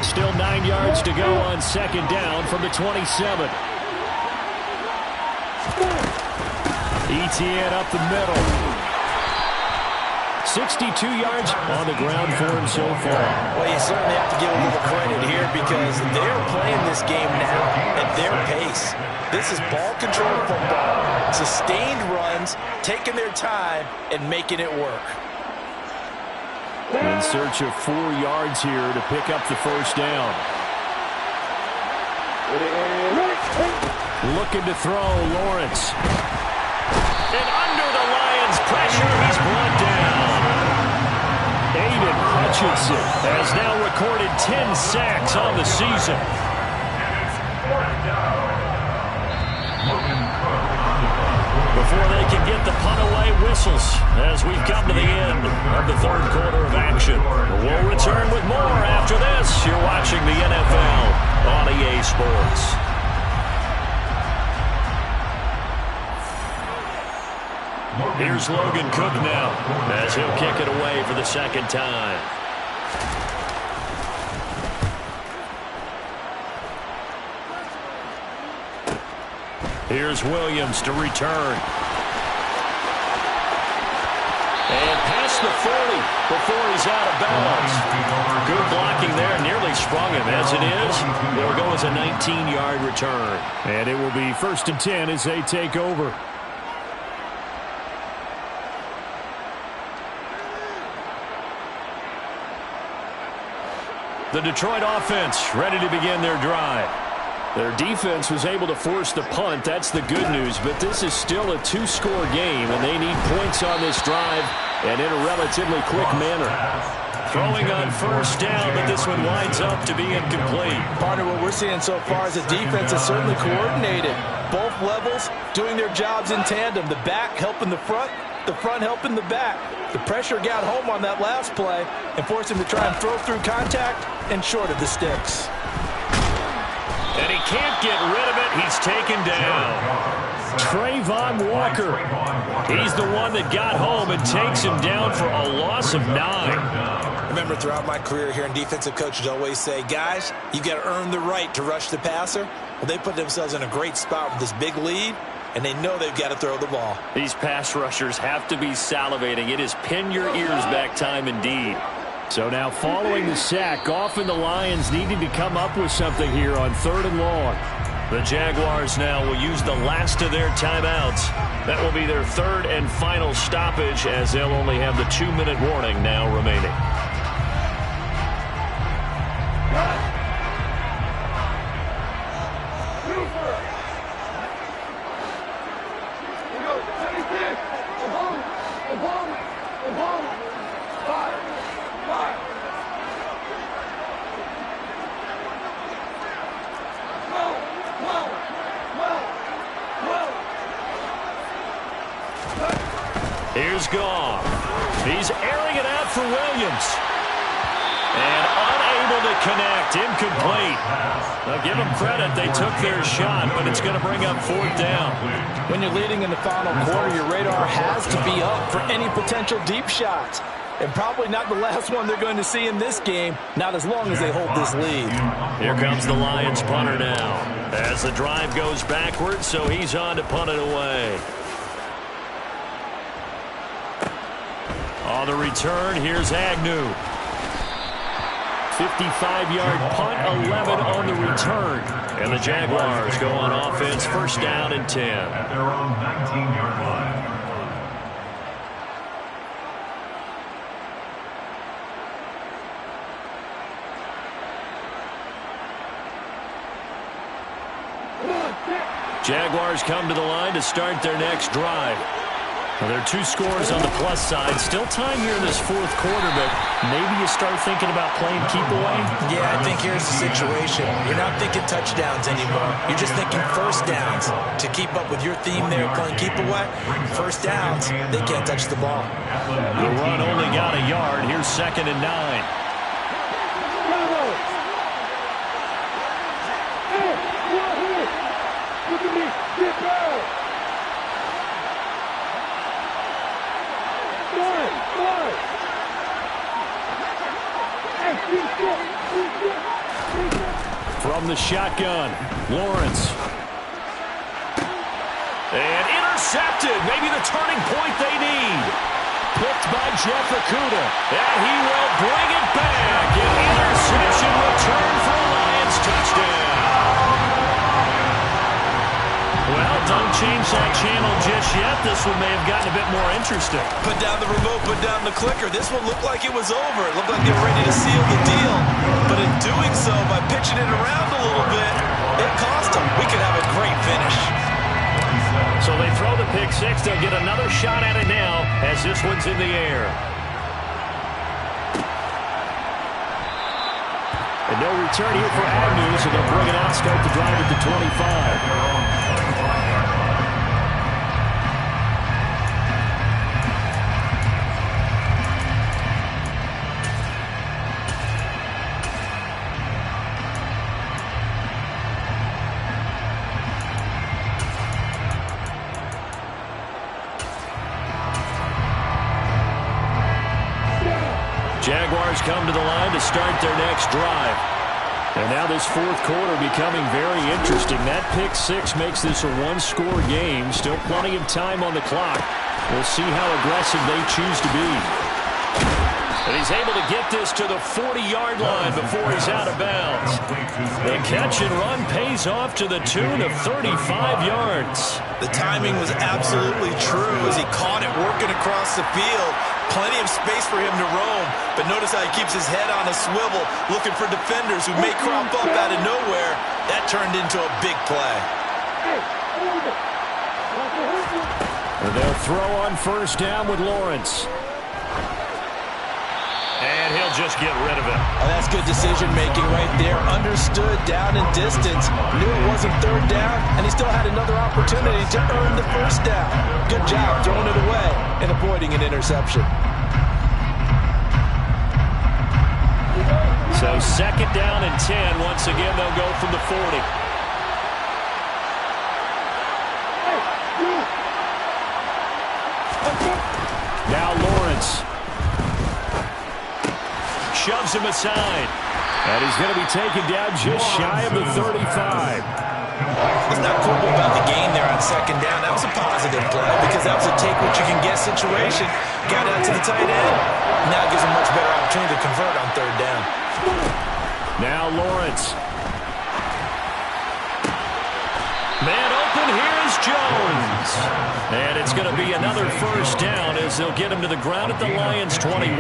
Still 9 yards to go on 2nd down from the 27. ETN up the middle. 62 yards on the ground for him so far. Well, you certainly have to give a little credit here because they're playing this game now at their pace. This is ball control football. Sustained runs, taking their time, and making it work. In search of 4 yards here to pick up the first down. Looking to throw, Lawrence. And under the Lions' pressure, he's brought down. Aiden Hutchinson has now recorded 10 sacks on the season. Before they can get the punt away, whistles as we've come to the end of the 3rd quarter of action. We'll return with more after this. You're watching the NFL on EA Sports. Here's Logan Cook now as he'll kick it away for the 2nd time. Here's Williams to return. And past the 40 before he's out of bounds. Good blocking there. Nearly sprung him. As it is, it'll go as a 19-yard return. And it will be 1st and 10 as they take over. The Detroit offense ready to begin their drive. Their defense was able to force the punt. That's the good news. But this is still a 2-score game, and they need points on this drive and in a relatively quick manner. Throwing on first down, but this one winds up to be incomplete. Part of what we're seeing so far is the defense is certainly coordinated. Both levels doing their jobs in tandem. The back helping the front helping the back. The pressure got home on that last play and forced him to try and throw through contact and short of the sticks. And he can't get rid of it. He's taken down. Trayvon Walker. He's the one that got home and takes him down for a loss of 9. I remember throughout my career here, defensive coaches always say, guys, you got to earn the right to rush the passer. Well, they put themselves in a great spot with this big lead, and they know they've got to throw the ball. These pass rushers have to be salivating. It is pin your ears back time indeed. So now following the sack, often the Lions needing to come up with something here on 3rd and long. The Jaguars now will use the last of their timeouts. That will be their 3rd and final stoppage, as they'll only have the 2-minute warning now remaining. Here's Goff. He's airing it out for Williams. And unable to connect. Incomplete. Now give them credit. They took their shot, but it's going to bring up 4th down. When you're leading in the final quarter, your radar has to be up for any potential deep shots. And probably not the last one they're going to see in this game, not as long as they hold this lead. Here comes the Lions punter now. As the drive goes backwards, so he's on to punt it away. On the return, here's Agnew. 55-yard punt, 11 on the return. And the Jaguars go on offense, 1st down and 10. At their own 19-yard line. Jaguars come to the line to start their next drive. Well, there are 2 scores on the plus side. Still time here in this 4th quarter, but maybe you start thinking about playing keep away? Yeah, I think here's the situation. You're not thinking touchdowns anymore. You're just thinking 1st downs. To keep up with your theme there, playing keep away, 1st downs, they can't touch the ball. The run only got a yard. Here's 2nd and 9. From the shotgun, Lawrence. And intercepted. Maybe the turning point they need. Picked by Jeff Okudah. And he will bring it back. An interception return for a Lions touchdown. Well, don't change that channel just yet. This one may have gotten a bit more interesting. Put down the remote, put down the clicker. This one looked like it was over. It looked like they were ready to seal the deal. But in doing so, by pitching it around a little bit, it cost them. We could have a great finish. So they throw the pick 6. They'll get another shot at it now as this one's in the air. And no return here for Agnew, so they'll bring it out, start the drive at the 25. Jaguars come to the line to start their next drive. And now this 4th quarter becoming very interesting. That pick 6 makes this a 1-score game. Still plenty of time on the clock. We'll see how aggressive they choose to be. And he's able to get this to the 40-yard line before he's out of bounds. The catch and run pays off to the tune of 35 yards. The timing was absolutely true as he caught it working across the field. Plenty of space for him to roam, but notice how he keeps his head on a swivel, looking for defenders who may crop up out of nowhere. That turned into a big play. And they'll throw on 1st down with Lawrence. And he'll just get rid of it. Oh, that's good decision-making right there. Understood down and distance. Knew it wasn't 3rd down, and he still had another opportunity to earn the 1st down. Good job throwing it away and avoiding an interception. So 2nd down and 10. Once again, they'll go from the 40. Now Lawrence. Shoves him aside. And he's going to be taken down just shy of the 35. It's not quibble about the gain there on second down. That was a positive play because that was a take-what-you-can-get situation. Got out to the tight end. Now it gives him a much better opportunity to convert on third down. Now Lawrence. Man open, here's Jones. And it's going to be another first down as they'll get him to the ground at the Lions' 21.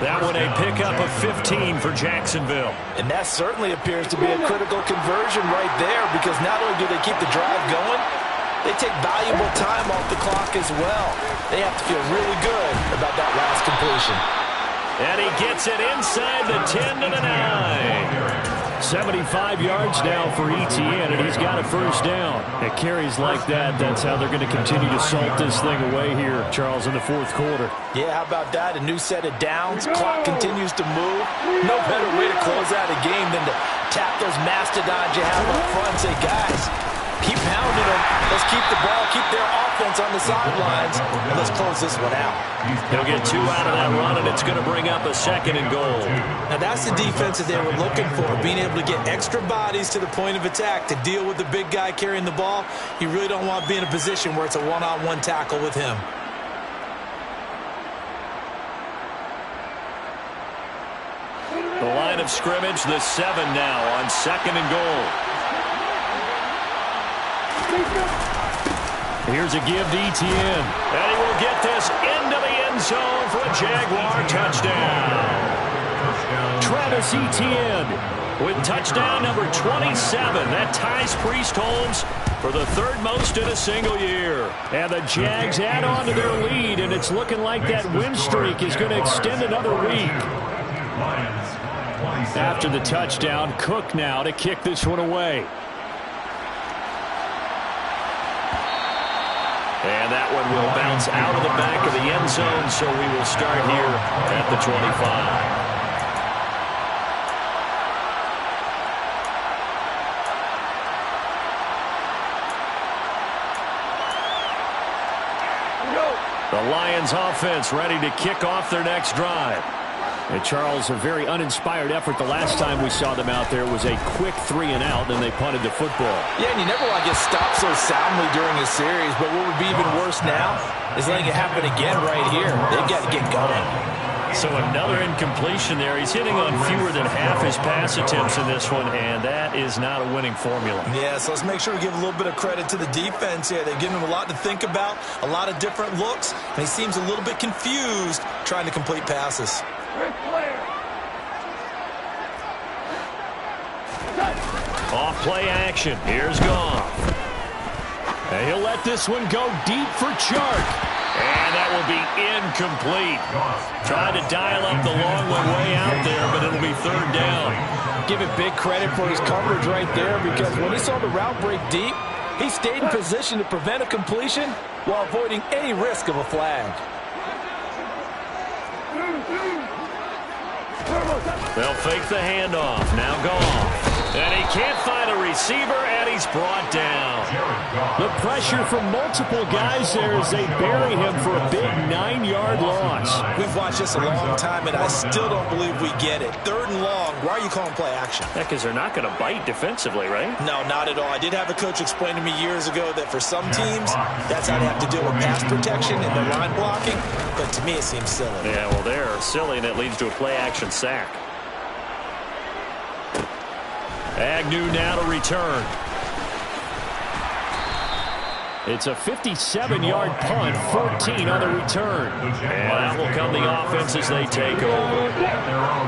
That one a pickup of 15 for Jacksonville. And that certainly appears to be a critical conversion right there because not only do they keep the drive going, they take valuable time off the clock as well. They have to feel really good about that last completion. And he gets it inside the 10 to the 9. 75 yards now for ETN, and he's got a first down. It carries like that. That's how they're going to continue to salt this thing away here, Charles, in the fourth quarter. Yeah, how about that? A new set of downs. Clock continues to move. No better way to close out a game than to tap those mastodons you have up front and say, guys, keep pounding them. Let's keep the ball, keep their offense on the sidelines, and let's close this one out. They'll get 2 out of that run, and it's going to bring up a second and goal. Now, that's the defense that they were looking for, being able to get extra bodies to the point of attack to deal with the big guy carrying the ball. You really don't want to be in a position where it's a one-on-one tackle with him. The line of scrimmage, the 7 now on second and goal. Here's a give to ETN. And he will get this into the end zone for a Jaguar touchdown. Travis Etienne with touchdown number 27. That ties Priest Holmes for the third most in a single year. And the Jags add on to their lead, and it's looking like that win streak is going to extend another week. After the touchdown, Cook now to kick this one away. And that one will bounce out of the back of the end zone, so we will start here at the 25. The Lions offense ready to kick off their next drive. And Charles, a very uninspired effort. The last time we saw them out there was a quick 3 and out, and they punted the football. Yeah, and you never want to get stopped so soundly during a series, but what would be even worse now is letting it happen again right here. They've got to get going. So another incompletion there. He's hitting on fewer than half his pass attempts in this one, and that is not a winning formula. Yeah, so let's make sure we give a little bit of credit to the defense here. They've given him a lot to think about, a lot of different looks, and he seems a little bit confused trying to complete passes. Off play action. Here's Goff. And he'll let this one go deep for Chark. And that will be incomplete. Tried to dial up the long one way out there, but it'll be third down. Give him big credit for his coverage right there because when he saw the route break deep, he stayed in position to prevent a completion while avoiding any risk of a flag. They'll fake the handoff. Now Goff. And he can't find a receiver, and he's brought down. The pressure from multiple guys there as they bury him for a big 9-yard loss. We've watched this a long time, and I still don't believe we get it. Third and long. Why are you calling play action? Yeah, because they're not going to bite defensively, right? No, not at all. I did have a coach explain to me years ago that for some teams, that's how they have to deal with pass protection and their line blocking. But to me, it seems silly. Yeah, well, they're silly, and it leads to a play action sack. Agnew now to return. It's a 57-yard punt, 14 on the return. And out will come the offense as they take over.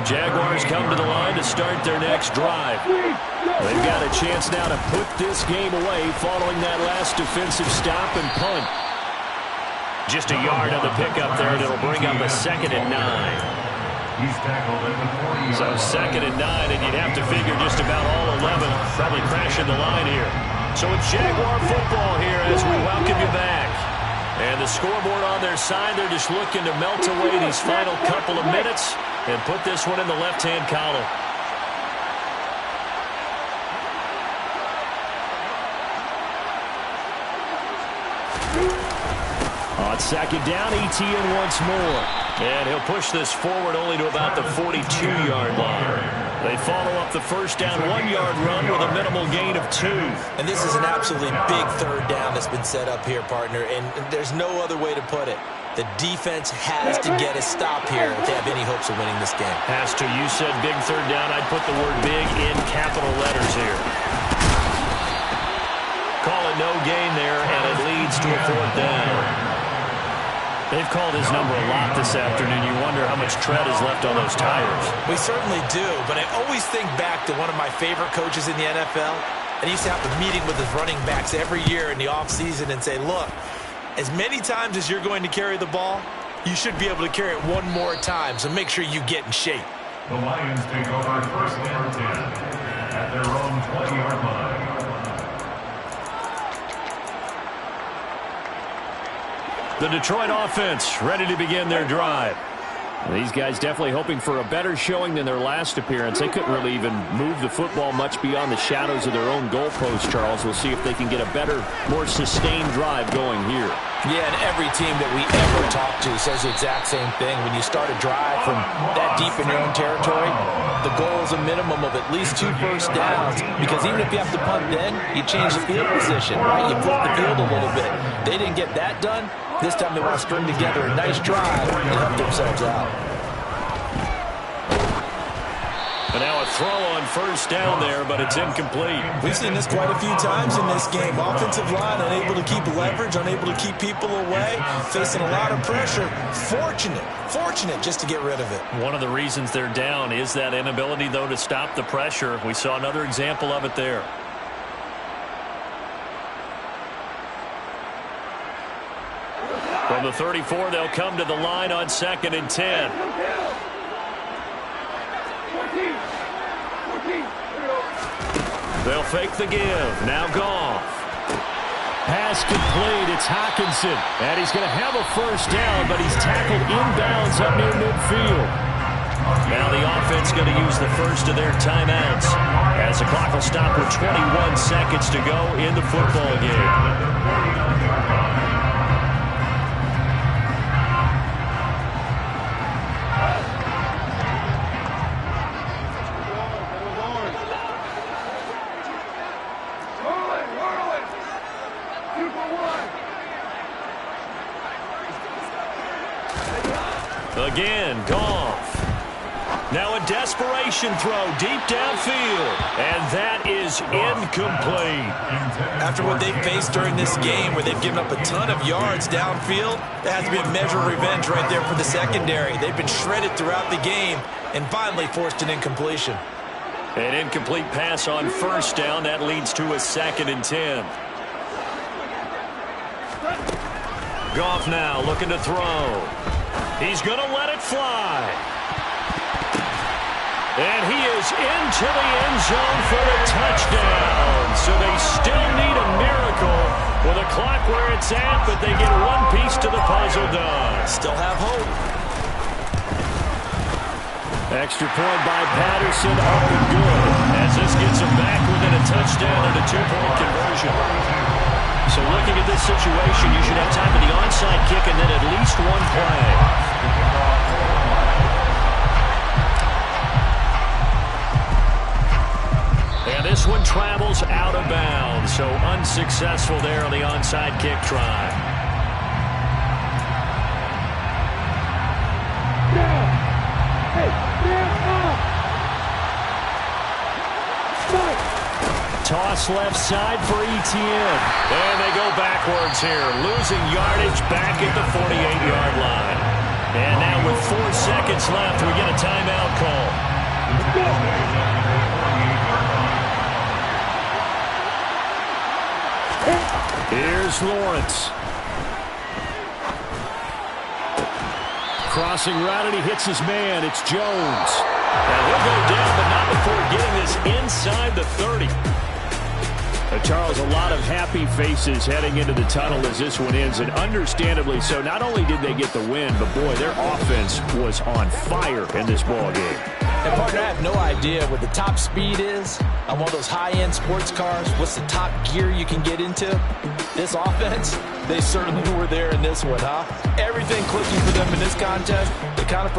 Jaguars come to the line to start their next drive. They've got a chance now to put this game away following that last defensive stop and punt. Just a yard on the pickup there, and it'll bring up a 2nd and 9. So 2nd and 9, and you'd have to figure just about all 11 probably crashing the line here. So it's Jaguar football here as we welcome you back. And the scoreboard on their side, they're just looking to melt away these final couple of minutes and put this one in the left-hand column. On 2nd down, Etienne once more. And he'll push this forward only to about the 42-yard line. They follow up the first down 1-yard run with a minimal gain of 2. And this is an absolutely big third down that's been set up here, partner, and there's no other way to put it. The defense has to get a stop here if they have any hopes of winning this game. Has to. You said big third down. I'd put the word big in capital letters here. Call it no gain there, and it leads to a 4th down. They've called his number a lot this afternoon. You wonder how much tread is left on those tires. We certainly do, but I always think back to one of my favorite coaches in the NFL. And he used to have a meeting with his running backs every year in the offseason and say, look, as many times as you're going to carry the ball, you should be able to carry it one more time, so make sure you get in shape. The Lions take over first and 10 at their own 20-yard line. The Detroit offense ready to begin their drive. These guys definitely hoping for a better showing than their last appearance. They couldn't really even move the football much beyond the shadows of their own goalpost, Charles. We'll see if they can get a better, more sustained drive going here. Yeah, and every team that we ever talk to says the exact same thing. When you start a drive from that deep in your own territory, the goal is a minimum of at least 2 first downs, because even if you have to punt then, you change the field position, right? You flip the field a little bit. They didn't get that done. This time they want to string together a nice drive and help themselves out. And now a throw on first down there, but it's incomplete. We've seen this quite a few times in this game. Offensive line unable to keep leverage, unable to keep people away, facing a lot of pressure. Fortunate just to get rid of it. One of the reasons they're down is that inability, though, to stop the pressure. We saw another example of it there. From the 34, they'll come to the line on 2nd and 10. They'll fake the give. Now Goff. Pass complete. It's Hockenson. And he's going to have a first down, but he's tackled inbounds up near midfield. Now the offense going to use the first of their timeouts as the clock will stop with 21 seconds to go in the football game. Again, Goff. Now a desperation throw deep downfield. And that is incomplete. After what they faced during this game where they've given up a ton of yards downfield, there has to be a measure of revenge right there for the secondary. They've been shredded throughout the game and finally forced an incompletion. An incomplete pass on first down. That leads to a 2nd and 10. Goff now looking to throw. He's going to let it fly. And he is into the end zone for the touchdown. So they still need a miracle with a clock where it's at, but they get one piece to the puzzle done. Still have hope. Extra point by Patterson, up and good. As this gets him back within a touchdown and a 2-point conversion. So looking at this situation, you should have time for the onside kick and then at least one play. And this one travels out of bounds, so unsuccessful there on the onside kick try. Toss left side for Etienne. And they go backwards here, losing yardage back at the 48-yard line. And now with 4 seconds left, we get a timeout call. Here's Lawrence. Crossing route, and he hits his man. It's Jones. And he'll go down, but not before getting this inside the 30. Charles, a lot of happy faces heading into the tunnel as this one ends, and understandably so. Not only did they get the win, but boy, their offense was on fire in this ball game. And partner, I have no idea what the top speed is on one of those high-end sports cars. What's the top gear you can get into? This offense, they certainly were there in this one, huh? Everything clicking for them in this contest. They kind of